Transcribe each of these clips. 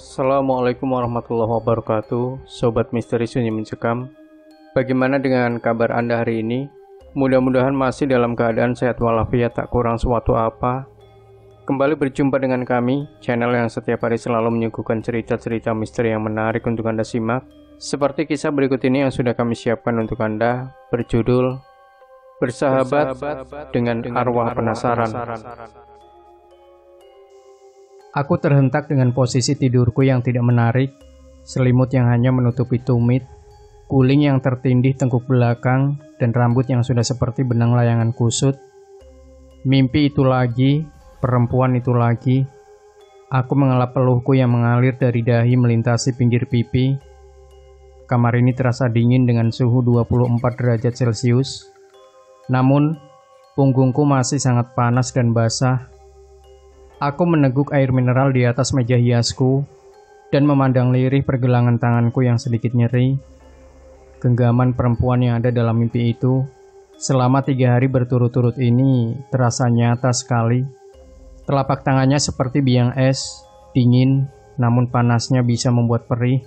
Assalamualaikum warahmatullahi wabarakatuh, Sobat Misteri Sunyi Mencekam. Bagaimana dengan kabar Anda hari ini? Mudah-mudahan masih dalam keadaan sehat walafiat, tak kurang suatu apa. Kembali berjumpa dengan kami, channel yang setiap hari selalu menyuguhkan cerita-cerita misteri yang menarik untuk Anda simak. Seperti kisah berikut ini yang sudah kami siapkan untuk Anda, berjudul Bersahabat dengan Arwah Penasaran. Aku terhentak dengan posisi tidurku yang tidak menarik, selimut yang hanya menutupi tumit, guling yang tertindih tengkuk belakang, dan rambut yang sudah seperti benang layangan kusut. Mimpi itu lagi, perempuan itu lagi. Aku mengelap peluhku yang mengalir dari dahi melintasi pinggir pipi. Kamar ini terasa dingin dengan suhu 24 derajat Celcius. Namun, punggungku masih sangat panas dan basah. Aku meneguk air mineral di atas meja hiasku dan memandang lirih pergelangan tanganku yang sedikit nyeri. Genggaman perempuan yang ada dalam mimpi itu selama 3 hari berturut-turut ini terasa nyata sekali. Telapak tangannya seperti biang es, dingin, namun panasnya bisa membuat perih.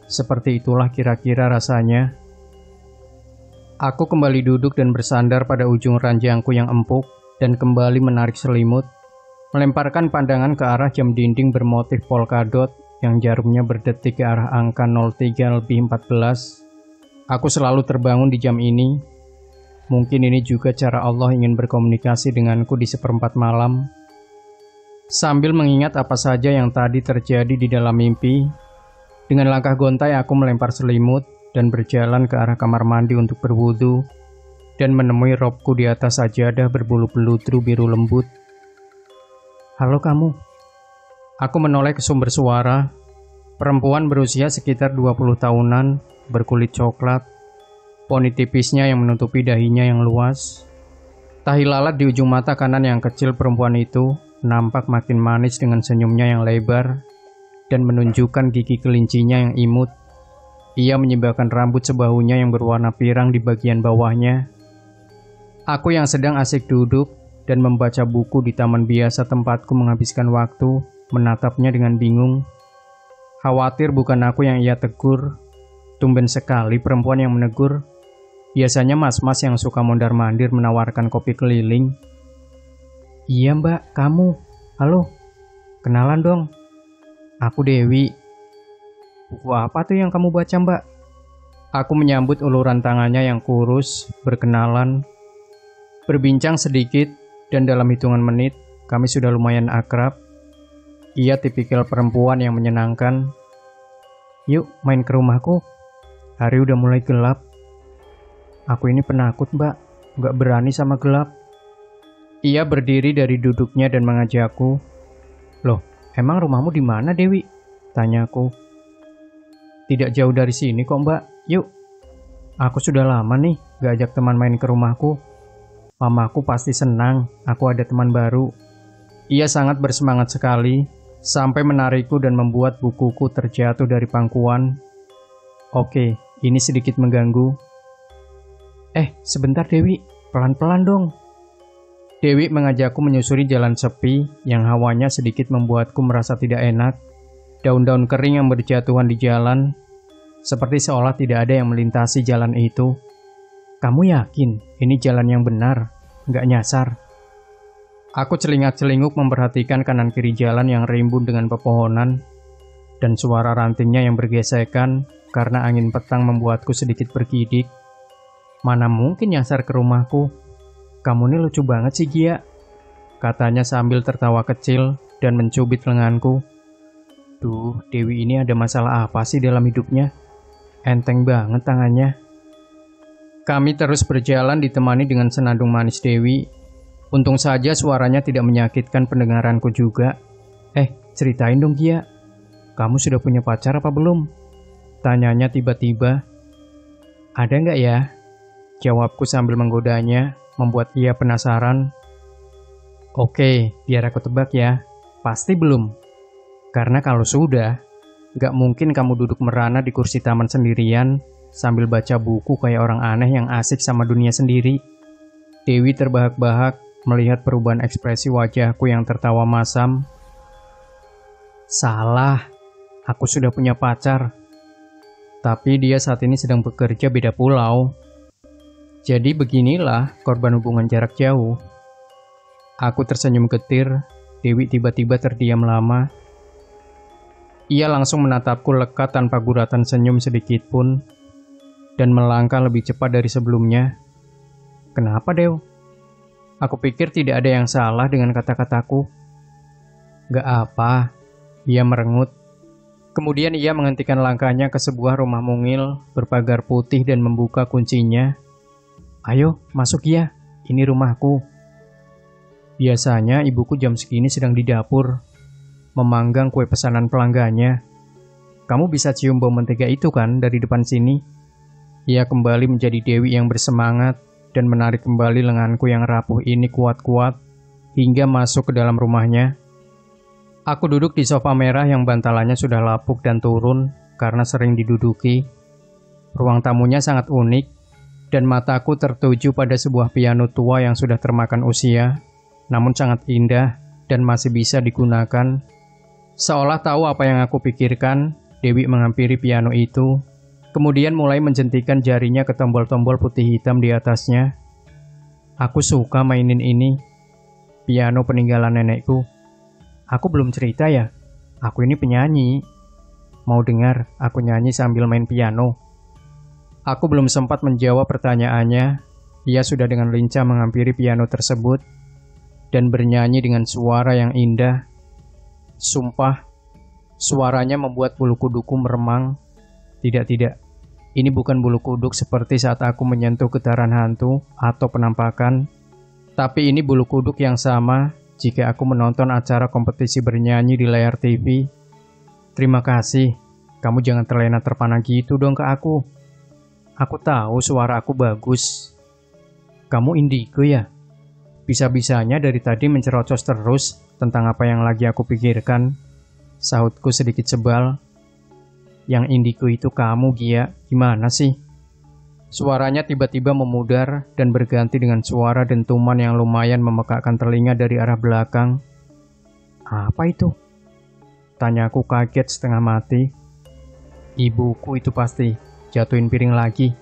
Seperti itulah kira-kira rasanya. Aku kembali duduk dan bersandar pada ujung ranjangku yang empuk dan kembali menarik selimut. Melemparkan pandangan ke arah jam dinding bermotif polkadot yang jarumnya berdetik ke arah angka 03:14. Aku selalu terbangun di jam ini. Mungkin ini juga cara Allah ingin berkomunikasi denganku di seperempat malam. Sambil mengingat apa saja yang tadi terjadi di dalam mimpi, dengan langkah gontai aku melempar selimut dan berjalan ke arah kamar mandi untuk berwudu dan menemui robku di atas sajadah berbulu peludru biru lembut. Halo kamu. Aku menoleh ke sumber suara. Perempuan berusia sekitar 20 tahunan, berkulit coklat, poni tipisnya yang menutupi dahinya yang luas. Tahi lalat di ujung mata kanan yang kecil perempuan itu nampak makin manis dengan senyumnya yang lebar dan menunjukkan gigi kelincinya yang imut. Ia menyibakkan rambut sebahunya yang berwarna pirang di bagian bawahnya. Aku yang sedang asik duduk dan membaca buku di taman biasa tempatku menghabiskan waktu, menatapnya dengan bingung. Khawatir bukan aku yang ia tegur. Tumben sekali perempuan yang menegur. Biasanya mas-mas yang suka mondar-mandir menawarkan kopi keliling. Iya mbak, kamu. Halo, kenalan dong. Aku Dewi. Buku apa tuh yang kamu baca mbak? Aku menyambut uluran tangannya yang kurus, berkenalan, berbincang sedikit. Dan dalam hitungan menit, kami sudah lumayan akrab. Ia tipikal perempuan yang menyenangkan. Yuk, main ke rumahku. Hari udah mulai gelap. Aku ini penakut, mbak. Nggak berani sama gelap. Ia berdiri dari duduknya dan mengajakku. Loh, emang rumahmu di mana, Dewi? Tanyaku. Tidak jauh dari sini kok, mbak. Yuk. Aku sudah lama nih, nggak ajak teman main ke rumahku. Mamaku pasti senang, aku ada teman baru. Ia sangat bersemangat sekali, sampai menarikku dan membuat bukuku terjatuh dari pangkuan. Oke, ini sedikit mengganggu. Sebentar Dewi, pelan-pelan dong. Dewi mengajakku menyusuri jalan sepi, yang hawanya sedikit membuatku merasa tidak enak. Daun-daun kering yang berjatuhan di jalan, seperti seolah tidak ada yang melintasi jalan itu. Kamu yakin ini jalan yang benar, nggak nyasar? Aku celingak-celinguk memperhatikan kanan kiri jalan yang rimbun dengan pepohonan, dan suara rantingnya yang bergesekan karena angin petang membuatku sedikit bergidik. Mana mungkin nyasar ke rumahku? Kamu ini lucu banget sih Gia, katanya sambil tertawa kecil dan mencubit lenganku. Duh, Dewi ini ada masalah apa sih dalam hidupnya? Enteng banget tangannya. Kami terus berjalan ditemani dengan senandung manis Dewi. Untung saja suaranya tidak menyakitkan pendengaranku juga. Ceritain dong Gia. Kamu sudah punya pacar apa belum? Tanyanya tiba-tiba. Ada nggak ya? Jawabku sambil menggodanya, membuat ia penasaran. Oke, biar aku tebak ya. Pasti belum. Karena kalau sudah, nggak mungkin kamu duduk merana di kursi taman sendirian sambil baca buku kayak orang aneh yang asik sama dunia sendiri. Dewi terbahak-bahak melihat perubahan ekspresi wajahku yang tertawa masam. Salah. Aku sudah punya pacar, tapi dia saat ini sedang bekerja beda pulau. Jadi beginilah korban hubungan jarak jauh. Aku tersenyum getir, Dewi tiba-tiba terdiam lama. Ia langsung menatapku lekat tanpa guratan senyum sedikit pun, dan melangkah lebih cepat dari sebelumnya. Kenapa, Dew? Aku pikir tidak ada yang salah dengan kata-kataku. Gak apa, ia merengut. Kemudian ia menghentikan langkahnya ke sebuah rumah mungil berpagar putih dan membuka kuncinya. Ayo, masuk ya, ini rumahku. Biasanya ibuku jam segini sedang di dapur, memanggang kue pesanan pelanggannya. Kamu bisa cium bau mentega itu kan dari depan sini? Ia kembali menjadi Dewi yang bersemangat dan menarik kembali lenganku yang rapuh ini kuat-kuat hingga masuk ke dalam rumahnya. Aku duduk di sofa merah yang bantalannya sudah lapuk dan turun karena sering diduduki. Ruang tamunya sangat unik dan mataku tertuju pada sebuah piano tua yang sudah termakan usia, namun sangat indah dan masih bisa digunakan. Seolah tahu apa yang aku pikirkan, Dewi menghampiri piano itu, kemudian mulai menjentikan jarinya ke tombol-tombol putih hitam di atasnya. Aku suka mainin ini, piano peninggalan nenekku. Aku belum cerita ya, aku ini penyanyi. Mau dengar aku nyanyi sambil main piano? Aku belum sempat menjawab pertanyaannya, ia sudah dengan lincah menghampiri piano tersebut dan bernyanyi dengan suara yang indah. Sumpah, suaranya membuat bulu kuduku meremang. Tidak, ini bukan bulu kuduk seperti saat aku menyentuh getaran hantu atau penampakan, tapi ini bulu kuduk yang sama jika aku menonton acara kompetisi bernyanyi di layar TV. Terima kasih, kamu jangan terlena terpana gitu dong ke aku. Aku tahu suara aku bagus. Kamu indigo ya? Bisa-bisanya dari tadi mencerocos terus tentang apa yang lagi aku pikirkan. Sahutku sedikit sebal. Yang indigo itu kamu, Gia. Gimana sih? Suaranya tiba-tiba memudar dan berganti dengan suara dentuman yang lumayan memekakkan telinga dari arah belakang. Apa itu? Tanyaku kaget setengah mati. Ibuku itu pasti, jatuhin piring lagi.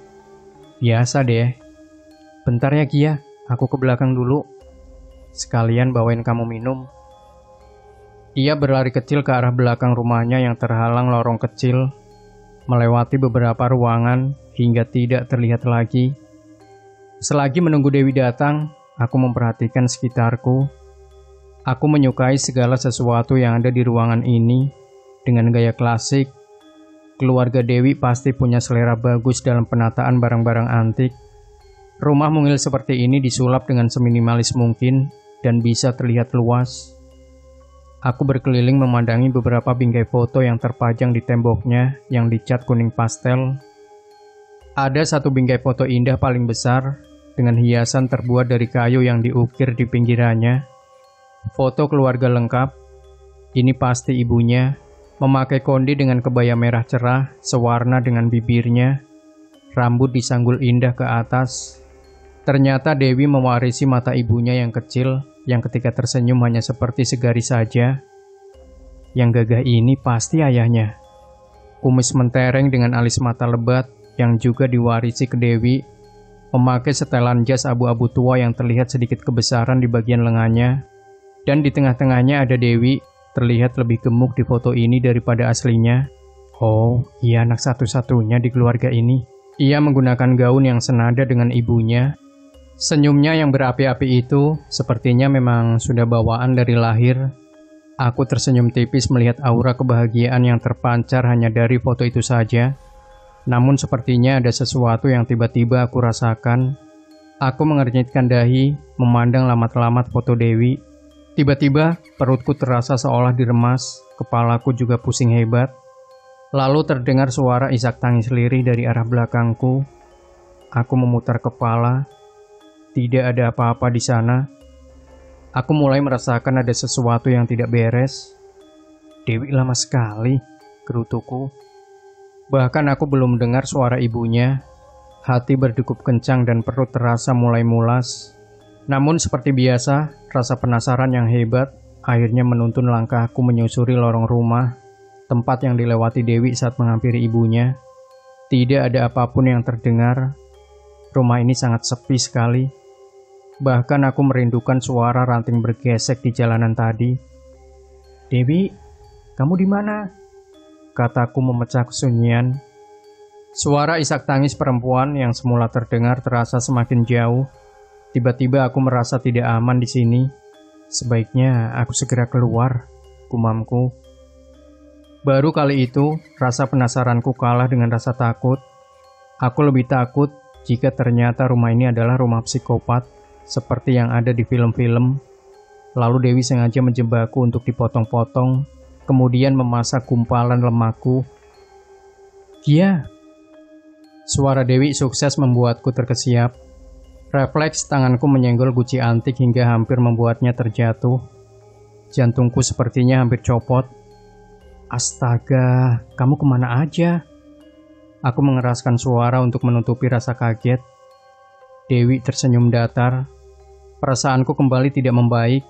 Biasa deh. Bentar ya Gia, aku ke belakang dulu. Sekalian bawain kamu minum. Ia berlari kecil ke arah belakang rumahnya yang terhalang lorong kecil, melewati beberapa ruangan hingga tidak terlihat lagi. Selagi menunggu Dewi datang, aku memperhatikan sekitarku. Aku menyukai segala sesuatu yang ada di ruangan ini dengan gaya klasik. Keluarga Dewi pasti punya selera bagus dalam penataan barang-barang antik. Rumah mungil seperti ini disulap dengan seminimalis mungkin dan bisa terlihat luas. Aku berkeliling memandangi beberapa bingkai foto yang terpajang di temboknya yang dicat kuning pastel. Ada satu bingkai foto indah paling besar dengan hiasan terbuat dari kayu yang diukir di pinggirannya. Foto keluarga lengkap. Ini pasti ibunya, memakai kondi dengan kebaya merah cerah sewarna dengan bibirnya. Rambut disanggul indah ke atas. Ternyata Dewi mewarisi mata ibunya yang kecil, yang ketika tersenyum hanya seperti segaris saja. Yang gagah ini pasti ayahnya. Kumis mentereng dengan alis mata lebat yang juga diwarisi ke Dewi, memakai setelan jas abu-abu tua yang terlihat sedikit kebesaran di bagian lengannya, dan di tengah-tengahnya ada Dewi, terlihat lebih gemuk di foto ini daripada aslinya. Oh, ia anak satu-satunya di keluarga ini. Ia menggunakan gaun yang senada dengan ibunya. Senyumnya yang berapi-api itu sepertinya memang sudah bawaan dari lahir. Aku tersenyum tipis melihat aura kebahagiaan yang terpancar hanya dari foto itu saja. Namun sepertinya ada sesuatu yang tiba-tiba aku rasakan. Aku mengernyitkan dahi, memandang lamat-lamat foto Dewi. Tiba-tiba perutku terasa seolah diremas, kepalaku juga pusing hebat. Lalu terdengar suara isak tangis lirih dari arah belakangku. Aku memutar kepala. Tidak ada apa-apa di sana. Aku mulai merasakan ada sesuatu yang tidak beres. Dewi lama sekali, gerutuku. Bahkan aku belum dengar suara ibunya. Hati berdegup kencang dan perut terasa mulai mulas. Namun seperti biasa, rasa penasaran yang hebat akhirnya menuntun langkahku menyusuri lorong rumah. tempat yang dilewati Dewi saat menghampiri ibunya. Tidak ada apapun yang terdengar. Rumah ini sangat sepi sekali. Bahkan aku merindukan suara ranting bergesek di jalanan tadi. "Dewi, kamu di mana?" kataku memecah kesunyian. Suara isak tangis perempuan yang semula terdengar terasa semakin jauh. Tiba-tiba aku merasa tidak aman di sini. Sebaiknya aku segera keluar, gumamku. Baru kali itu, rasa penasaranku kalah dengan rasa takut. Aku lebih takut jika ternyata rumah ini adalah rumah psikopat, seperti yang ada di film-film. Lalu Dewi sengaja menjebakku untuk dipotong-potong, kemudian memasak gumpalan lemakku. "Gia!" Suara Dewi sukses membuatku terkesiap. Refleks tanganku menyenggol guci antik hingga hampir membuatnya terjatuh. Jantungku sepertinya hampir copot. "Astaga, kamu kemana aja?" Aku mengeraskan suara untuk menutupi rasa kaget. Dewi tersenyum datar. Perasaanku kembali tidak membaik.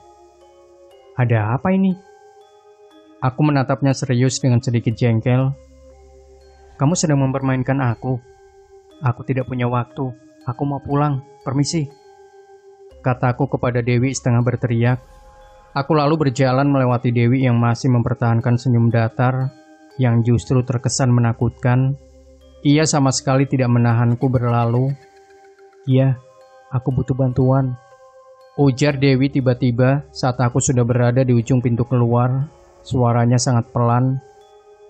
"Ada apa ini?" Aku menatapnya serius dengan sedikit jengkel. "Kamu sedang mempermainkan aku. Aku tidak punya waktu. Aku mau pulang. Permisi," kataku kepada Dewi setengah berteriak. Aku lalu berjalan melewati Dewi yang masih mempertahankan senyum datar, yang justru terkesan menakutkan. Ia sama sekali tidak menahanku berlalu. "Iya, aku butuh bantuan," ujar Dewi tiba-tiba saat aku sudah berada di ujung pintu keluar. Suaranya sangat pelan.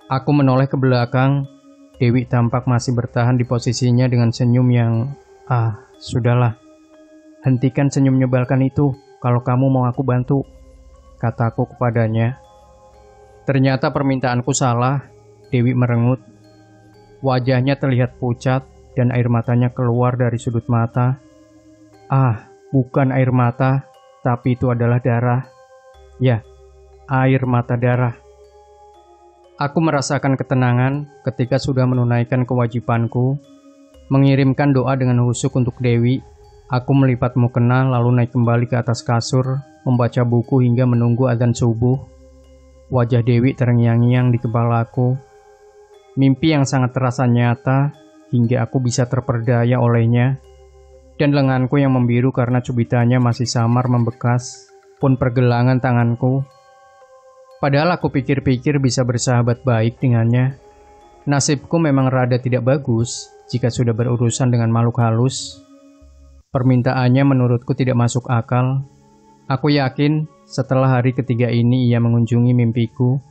Aku menoleh ke belakang. Dewi tampak masih bertahan di posisinya dengan senyum yang... sudahlah. "Hentikan senyum menyebalkan itu kalau kamu mau aku bantu," kataku kepadanya. Ternyata permintaanku salah. Dewi merengut. Wajahnya terlihat pucat dan air matanya keluar dari sudut mata. Bukan air mata, tapi itu adalah darah. Ya, air mata darah. Aku merasakan ketenangan ketika sudah menunaikan kewajibanku, mengirimkan doa dengan husuk untuk Dewi. Aku melipat mukena lalu naik kembali ke atas kasur, membaca buku hingga menunggu adzan subuh. Wajah Dewi terngiang-ngiang di kepalaku. Mimpi yang sangat terasa nyata hingga aku bisa terperdaya olehnya. Dan lenganku yang membiru karena cubitannya masih samar membekas, pun pergelangan tanganku. Padahal aku pikir-pikir bisa bersahabat baik dengannya. Nasibku memang rada tidak bagus jika sudah berurusan dengan makhluk halus. Permintaannya menurutku tidak masuk akal. Aku yakin setelah hari ketiga ini ia mengunjungi mimpiku,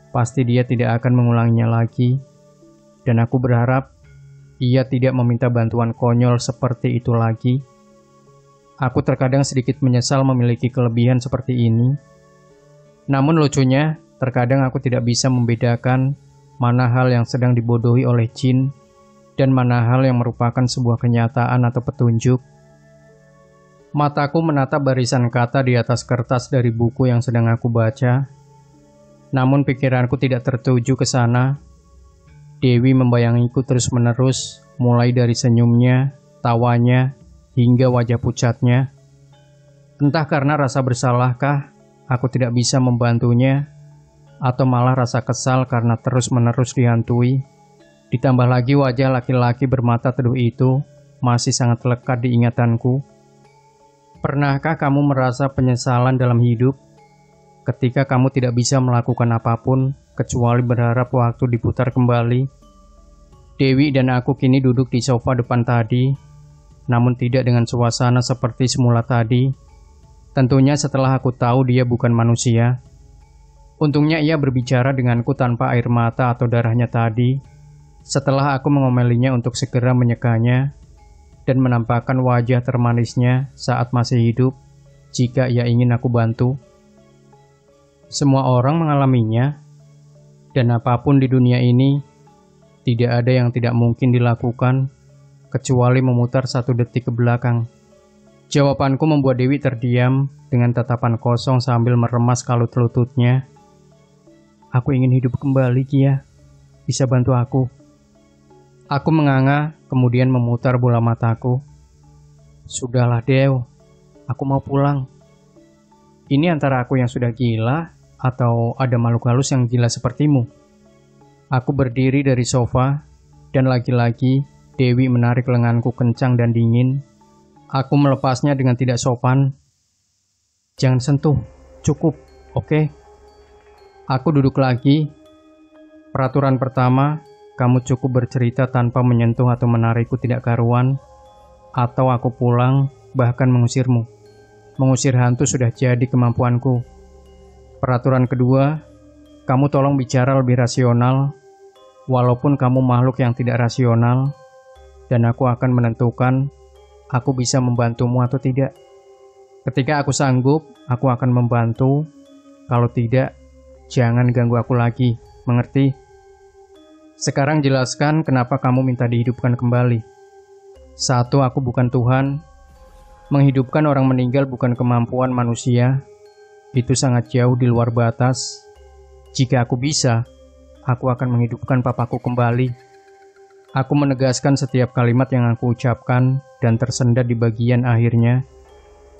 pasti dia tidak akan mengulanginya lagi. Dan aku berharap ia tidak meminta bantuan konyol seperti itu lagi. Aku terkadang sedikit menyesal memiliki kelebihan seperti ini. Namun lucunya, terkadang aku tidak bisa membedakan mana hal yang sedang dibodohi oleh jin dan mana hal yang merupakan sebuah kenyataan atau petunjuk. Mataku menatap barisan kata di atas kertas dari buku yang sedang aku baca. Namun pikiranku tidak tertuju ke sana. Dewi membayangiku terus-menerus, mulai dari senyumnya, tawanya, hingga wajah pucatnya. Entah karena rasa bersalahkah, aku tidak bisa membantunya, atau malah rasa kesal karena terus-menerus dihantui. Ditambah lagi wajah laki-laki bermata teduh itu masih sangat lekat di ingatanku. Pernahkah kamu merasa penyesalan dalam hidup ketika kamu tidak bisa melakukan apapun kecuali berharap waktu diputar kembali? Dewi dan aku kini duduk di sofa depan tadi, namun tidak dengan suasana seperti semula tadi. Tentunya setelah aku tahu dia bukan manusia. Untungnya ia berbicara denganku tanpa air mata atau darahnya tadi. Setelah aku mengomelinya untuk segera menyekanya dan menampakkan wajah termanisnya saat masih hidup jika ia ingin aku bantu. Semua orang mengalaminya, dan apapun di dunia ini tidak ada yang tidak mungkin dilakukan kecuali memutar 1 detik ke belakang. Jawabanku membuat Dewi terdiam dengan tatapan kosong sambil meremas kalut lututnya. "Aku ingin hidup kembali, Kia. Bisa bantu aku?" Aku menganga, kemudian memutar bola mataku. "Sudahlah, Dew. Aku mau pulang." Ini antara aku yang sudah gila, atau ada makhluk halus yang gila sepertimu? Aku berdiri dari sofa, dan lagi-lagi Dewi menarik lenganku kencang dan dingin. Aku melepasnya dengan tidak sopan. "Jangan sentuh, cukup, oke?" Aku duduk lagi. Peraturan pertama, kamu cukup bercerita tanpa menyentuh atau menarikku tidak karuan, atau aku pulang, bahkan mengusirmu. Mengusir hantu sudah jadi kemampuanku. Peraturan kedua, kamu tolong bicara lebih rasional, walaupun kamu makhluk yang tidak rasional, dan aku akan menentukan aku bisa membantumu atau tidak. Ketika aku sanggup, aku akan membantu. Kalau tidak, jangan ganggu aku lagi, mengerti? Sekarang jelaskan kenapa kamu minta dihidupkan kembali. 1, aku bukan Tuhan. Menghidupkan orang meninggal bukan kemampuan manusia. Itu sangat jauh di luar batas. Jika aku bisa, aku akan menghidupkan papaku kembali. Aku menegaskan setiap kalimat yang aku ucapkan dan tersendat di bagian akhirnya.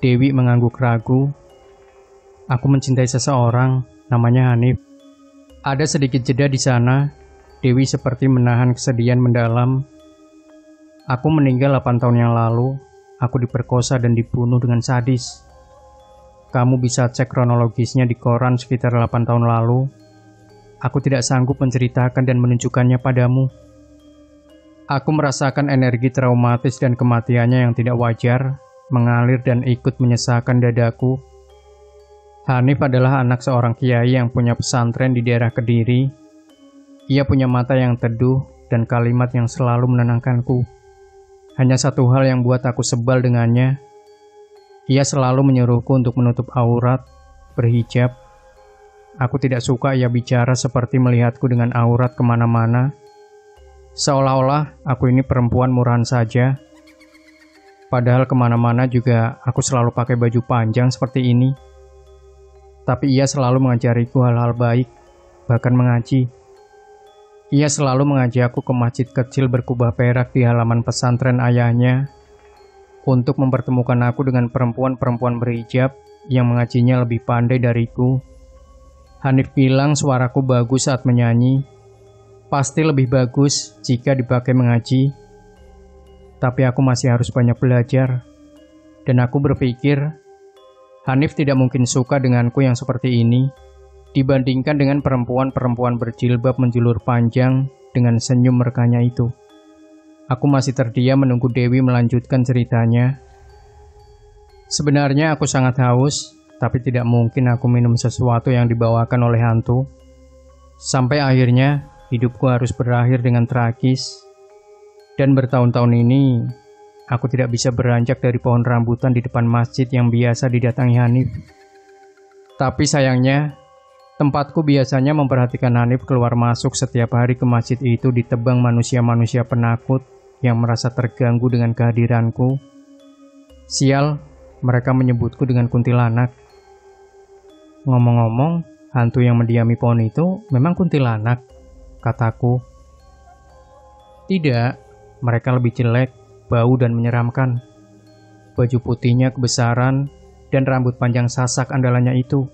Dewi mengangguk ragu. Aku mencintai seseorang, namanya Hanif. Ada sedikit jeda di sana. Dewi seperti menahan kesedihan mendalam. Aku meninggal 8 tahun yang lalu. Aku diperkosa dan dibunuh dengan sadis. Kamu bisa cek kronologisnya di koran sekitar 8 tahun lalu. Aku tidak sanggup menceritakan dan menunjukkannya padamu. Aku merasakan energi traumatis dan kematiannya yang tidak wajar mengalir dan ikut menyesakan dadaku. Hanif adalah anak seorang kiai yang punya pesantren di daerah Kediri. Ia punya mata yang teduh dan kalimat yang selalu menenangkanku. Hanya satu hal yang buat aku sebal dengannya. Ia selalu menyuruhku untuk menutup aurat, berhijab. Aku tidak suka ia bicara seperti melihatku dengan aurat kemana-mana. Seolah-olah aku ini perempuan murahan saja. Padahal kemana-mana juga aku selalu pakai baju panjang seperti ini. Tapi ia selalu mengajariku hal-hal baik, bahkan mengaji. Ia selalu mengajakku ke masjid kecil berkubah perak di halaman pesantren ayahnya untuk mempertemukan aku dengan perempuan-perempuan berhijab yang mengajinya lebih pandai dariku. Hanif bilang suaraku bagus saat menyanyi. Pasti lebih bagus jika dipakai mengaji. Tapi aku masih harus banyak belajar. Dan aku berpikir, Hanif tidak mungkin suka denganku yang seperti ini, dibandingkan dengan perempuan-perempuan berjilbab menjulur panjang dengan senyum merkanya itu. Aku masih terdiam menunggu Dewi melanjutkan ceritanya. Sebenarnya aku sangat haus, tapi tidak mungkin aku minum sesuatu yang dibawakan oleh hantu. Sampai akhirnya, hidupku harus berakhir dengan tragis. Dan bertahun-tahun ini, aku tidak bisa beranjak dari pohon rambutan di depan masjid yang biasa didatangi Hanif. Tapi sayangnya, tempatku biasanya memperhatikan Hanif keluar masuk setiap hari ke masjid itu ditebang manusia-manusia penakut yang merasa terganggu dengan kehadiranku. Sial, mereka menyebutku dengan kuntilanak. Ngomong-ngomong, hantu yang mendiami pohon itu memang kuntilanak, kataku. Tidak. Mereka lebih jelek, bau dan menyeramkan. Baju putihnya kebesaran, dan rambut panjang sasak andalannya itu.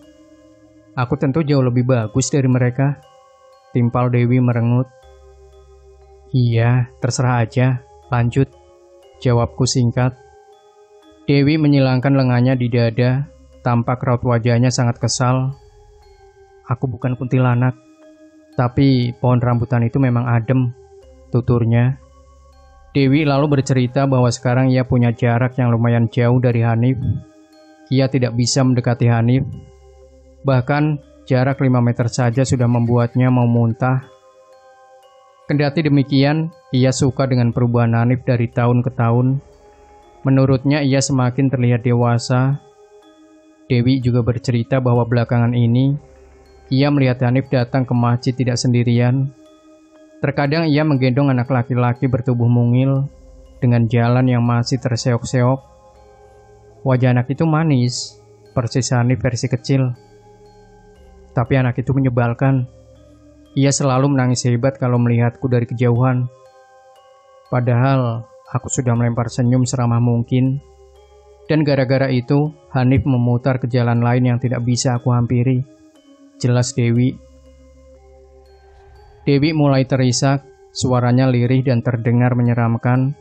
Aku tentu jauh lebih bagus dari mereka. Timpal Dewi merengut. Iya, terserah aja. Lanjut. Jawabku singkat. Dewi menyilangkan lengannya di dada, tampak raut wajahnya sangat kesal. Aku bukan kuntilanak, tapi pohon rambutan itu memang adem, tuturnya. Dewi lalu bercerita bahwa sekarang ia punya jarak yang lumayan jauh dari Hanif. Ia tidak bisa mendekati Hanif. Bahkan jarak 5 meter saja sudah membuatnya mau muntah. Kendati demikian, ia suka dengan perubahan Hanif dari tahun ke tahun. Menurutnya ia semakin terlihat dewasa. Dewi juga bercerita bahwa belakangan ini, ia melihat Hanif datang ke masjid tidak sendirian. Terkadang ia menggendong anak laki-laki bertubuh mungil dengan jalan yang masih terseok-seok. Wajah anak itu manis, persis Hanif versi kecil. Tapi anak itu menyebalkan. Ia selalu menangis hebat kalau melihatku dari kejauhan. Padahal aku sudah melempar senyum seramah mungkin. Dan gara-gara itu, Hanif memutar ke jalan lain yang tidak bisa aku hampiri. Jelas Dewi. Dewi mulai terisak, suaranya lirih dan terdengar menyeramkan.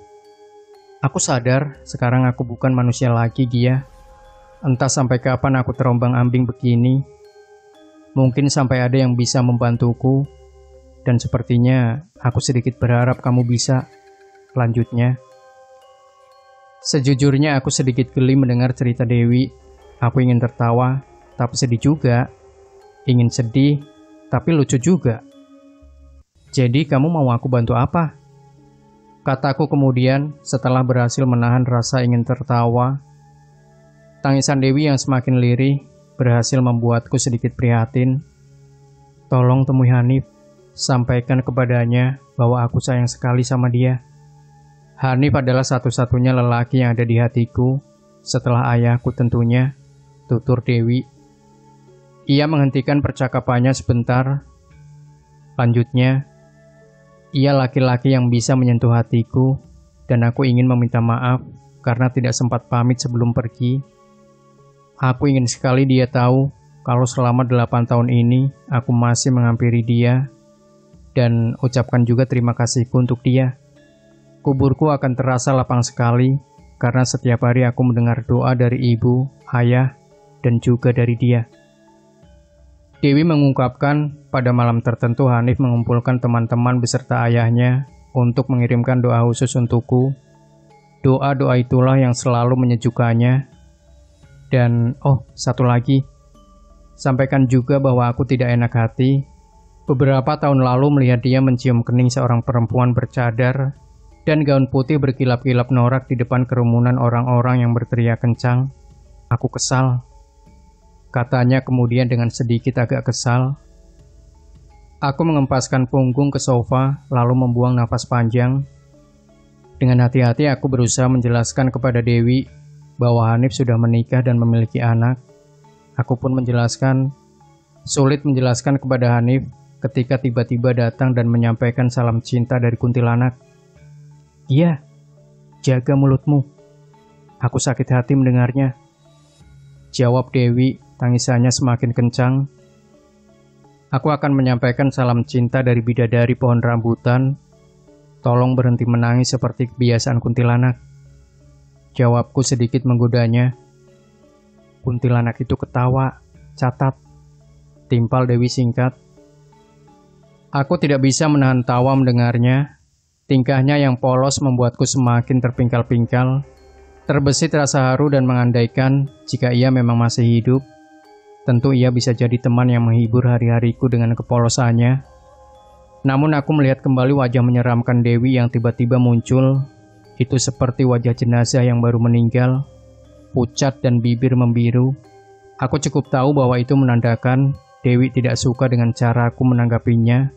Aku sadar sekarang aku bukan manusia lagi, Gia. Entah sampai kapan aku terombang-ambing begini. Mungkin sampai ada yang bisa membantuku. Dan sepertinya aku sedikit berharap kamu bisa. Lanjutnya. Sejujurnya aku sedikit geli mendengar cerita Dewi. Aku ingin tertawa, tapi sedih juga. Ingin sedih, tapi lucu juga. Jadi kamu mau aku bantu apa? Kataku kemudian setelah berhasil menahan rasa ingin tertawa. Tangisan Dewi yang semakin lirih berhasil membuatku sedikit prihatin. Tolong temui Hanif, sampaikan kepadanya bahwa aku sayang sekali sama dia. Hanif adalah satu-satunya lelaki yang ada di hatiku, setelah ayahku tentunya, tutur Dewi. Ia menghentikan percakapannya sebentar. Lanjutnya, ia laki-laki yang bisa menyentuh hatiku, dan aku ingin meminta maaf karena tidak sempat pamit sebelum pergi. Aku ingin sekali dia tahu kalau selama 8 tahun ini aku masih menghampiri dia, dan ucapkan juga terima kasihku untuk dia. Kuburku akan terasa lapang sekali karena setiap hari aku mendengar doa dari ibu, ayah, dan juga dari dia. Dewi mengungkapkan pada malam tertentu Hanif mengumpulkan teman-teman beserta ayahnya untuk mengirimkan doa khusus untukku. Doa-doa itulah yang selalu menyejukkannya. Dan satu lagi, sampaikan juga bahwa aku tidak enak hati. Beberapa tahun lalu melihat dia mencium kening seorang perempuan bercadar dan gaun putih berkilap-kilap norak di depan kerumunan orang-orang yang berteriak kencang. Aku kesal. Katanya kemudian dengan sedikit agak kesal. Aku mengempaskan punggung ke sofa lalu membuang napas panjang. Dengan hati-hati aku berusaha menjelaskan kepada Dewi bahwa Hanif sudah menikah dan memiliki anak. Aku pun menjelaskan. Sulit menjelaskan kepada Hanif ketika tiba-tiba datang dan menyampaikan salam cinta dari kuntilanak. Iya, jaga mulutmu. Aku sakit hati mendengarnya. Jawab Dewi, tangisannya semakin kencang. Aku akan menyampaikan salam cinta dari bidadari pohon rambutan. Tolong berhenti menangis seperti kebiasaan kuntilanak. Jawabku sedikit menggodanya. Kuntilanak itu ketawa, catat. Timpal Dewi singkat. Aku tidak bisa menahan tawa mendengarnya. Tingkahnya yang polos membuatku semakin terpingkal-pingkal. Terbesit rasa haru dan mengandaikan jika ia memang masih hidup. Tentu ia bisa jadi teman yang menghibur hari-hariku dengan kepolosannya. Namun aku melihat kembali wajah menyeramkan Dewi yang tiba-tiba muncul. Itu seperti wajah jenazah yang baru meninggal, pucat dan bibir membiru. Aku cukup tahu bahwa itu menandakan Dewi tidak suka dengan cara aku menanggapinya.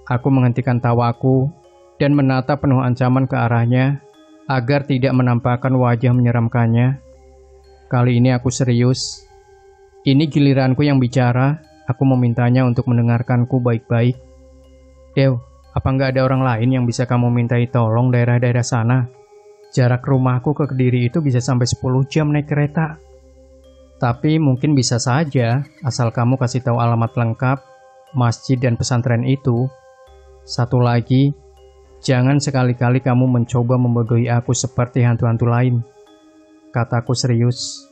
Aku menghentikan tawaku dan menatap penuh ancaman ke arahnya agar tidak menampakkan wajah menyeramkannya. Kali ini aku serius. Ini giliranku yang bicara. Aku memintanya untuk mendengarkanku baik-baik. Dew, apa nggak ada orang lain yang bisa kamu mintai tolong daerah-daerah sana? Jarak rumahku ke Kediri itu bisa sampai 10 jam naik kereta. Tapi mungkin bisa saja, asal kamu kasih tahu alamat lengkap, masjid dan pesantren itu. Satu lagi, jangan sekali-kali kamu mencoba membodohi aku seperti hantu-hantu lain. Kataku serius.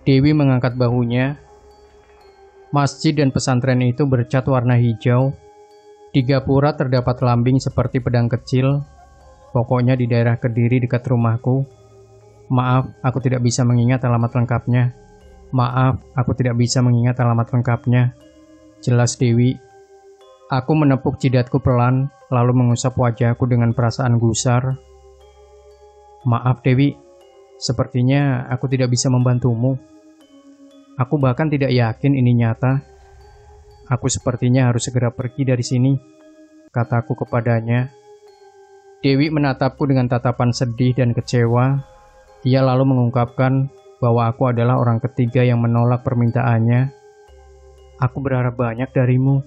Dewi mengangkat bahunya. Masjid dan pesantren itu bercat warna hijau. Di gapura terdapat lambing seperti pedang kecil. Pokoknya di daerah Kediri dekat rumahku. Maaf, aku tidak bisa mengingat alamat lengkapnya. Maaf, aku tidak bisa mengingat alamat lengkapnya. Jelas Dewi. Aku menepuk jidatku pelan, lalu mengusap wajahku dengan perasaan gusar. Maaf Dewi, sepertinya aku tidak bisa membantumu. Aku bahkan tidak yakin ini nyata. Aku sepertinya harus segera pergi dari sini, kataku kepadanya. Dewi menatapku dengan tatapan sedih dan kecewa. Ia lalu mengungkapkan bahwa aku adalah orang ketiga yang menolak permintaannya. Aku berharap banyak darimu.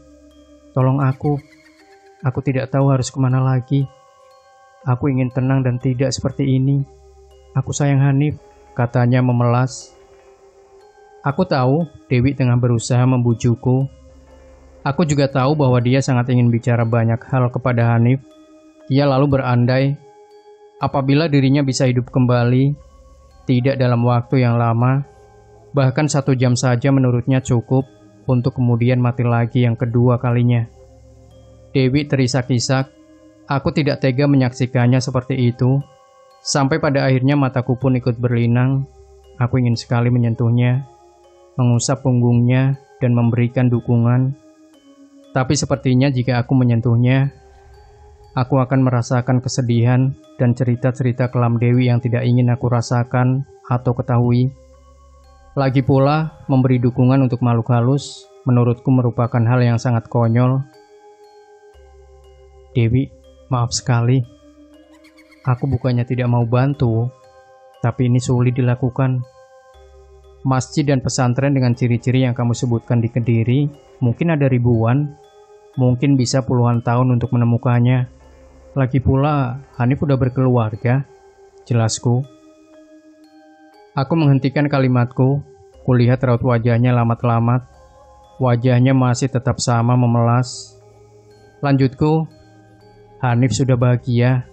Tolong aku. Aku tidak tahu harus kemana lagi. Aku ingin tenang dan tidak seperti ini. Aku sayang Hanif, katanya memelas. Aku tahu Dewi tengah berusaha membujukku. Aku juga tahu bahwa dia sangat ingin bicara banyak hal kepada Hanif. Ia lalu berandai, apabila dirinya bisa hidup kembali, tidak dalam waktu yang lama, bahkan 1 jam saja menurutnya cukup untuk kemudian mati lagi yang kedua kalinya. Dewi terisak-isak, aku tidak tega menyaksikannya seperti itu, sampai pada akhirnya mataku pun ikut berlinang. Aku ingin sekali menyentuhnya, mengusap punggungnya, dan memberikan dukungan. Tapi sepertinya jika aku menyentuhnya, aku akan merasakan kesedihan dan cerita-cerita kelam Dewi yang tidak ingin aku rasakan atau ketahui. Lagi pula, memberi dukungan untuk makhluk halus menurutku merupakan hal yang sangat konyol. Dewi, maaf sekali. Aku bukannya tidak mau bantu, tapi ini sulit dilakukan. Masjid dan pesantren dengan ciri-ciri yang kamu sebutkan di Kediri, mungkin ada ribuan, mungkin bisa puluhan tahun untuk menemukannya. Lagi pula, Hanif udah berkeluarga, jelasku. Aku menghentikan kalimatku, kulihat raut wajahnya lamat-lamat. Wajahnya masih tetap sama memelas. Lanjutku, Hanif sudah bahagia.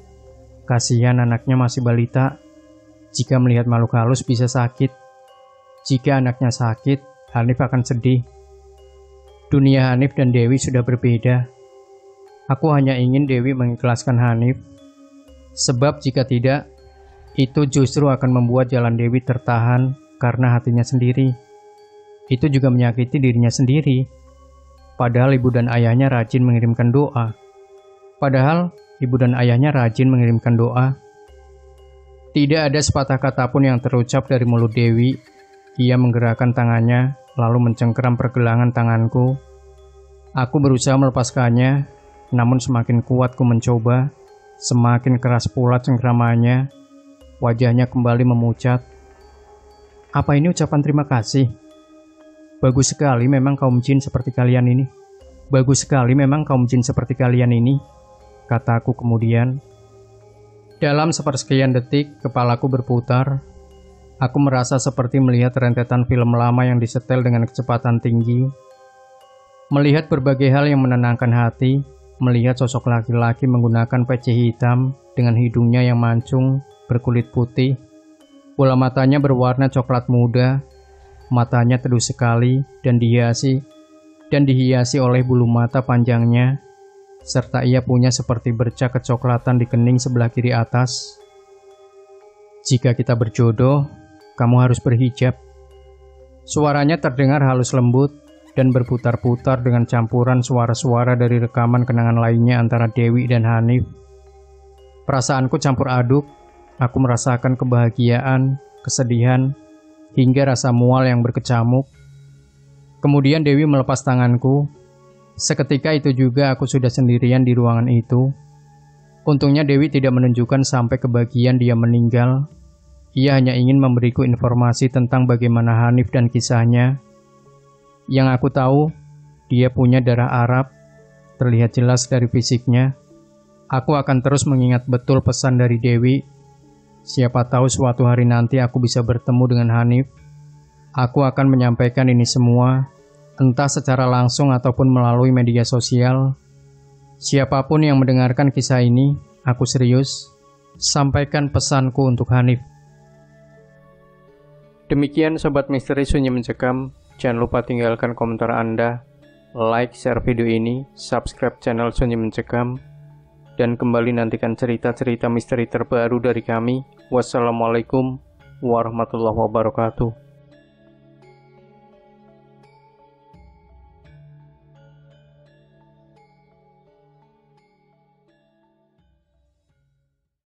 Kasihan anaknya masih balita. Jika melihat makhluk halus bisa sakit. Jika anaknya sakit, Hanif akan sedih. Dunia Hanif dan Dewi sudah berbeda. Aku hanya ingin Dewi mengikhlaskan Hanif. Sebab jika tidak, itu justru akan membuat jalan Dewi tertahan karena hatinya sendiri. Itu juga menyakiti dirinya sendiri. Padahal ibu dan ayahnya rajin mengirimkan doa. Tidak ada sepatah kata pun yang terucap dari mulut Dewi. Ia menggerakkan tangannya, lalu mencengkeram pergelangan tanganku. Aku berusaha melepaskannya, namun semakin kuat ku mencoba, semakin keras pula cengkeramannya. Wajahnya kembali memucat. Apa ini ucapan terima kasih? Bagus sekali memang kaum jin seperti kalian ini. Kataku kemudian. Dalam sepersekian detik, kepalaku berputar. Aku merasa seperti melihat rentetan film lama yang disetel dengan kecepatan tinggi. Melihat berbagai hal yang menenangkan hati, melihat sosok laki-laki menggunakan peci hitam dengan hidungnya yang mancung, berkulit putih. Bola matanya berwarna coklat muda, matanya teduh sekali dan dihiasi oleh bulu mata panjangnya, serta ia punya seperti bercak kecoklatan di kening sebelah kiri atas. Jika kita berjodoh, kamu harus berhijab. Suaranya terdengar halus lembut dan berputar-putar dengan campuran suara-suara dari rekaman kenangan lainnya antara Dewi dan Hanif. Perasaanku campur aduk, aku merasakan kebahagiaan, kesedihan, hingga rasa mual yang berkecamuk. Kemudian Dewi melepas tanganku. Seketika itu juga aku sudah sendirian di ruangan itu. Untungnya Dewi tidak menunjukkan sampai ke bagian dia meninggal. Ia hanya ingin memberiku informasi tentang bagaimana Hanif dan kisahnya. Yang aku tahu, dia punya darah Arab, terlihat jelas dari fisiknya. Aku akan terus mengingat betul pesan dari Dewi. Siapa tahu suatu hari nanti aku bisa bertemu dengan Hanif. Aku akan menyampaikan ini semua, entah secara langsung ataupun melalui media sosial. Siapapun yang mendengarkan kisah ini, aku serius, sampaikan pesanku untuk Hanif. Demikian Sobat Misteri Sunyi Mencekam, jangan lupa tinggalkan komentar Anda, like, share video ini, subscribe channel Sunyi Mencekam, dan kembali nantikan cerita-cerita misteri terbaru dari kami. Wassalamualaikum warahmatullahi wabarakatuh.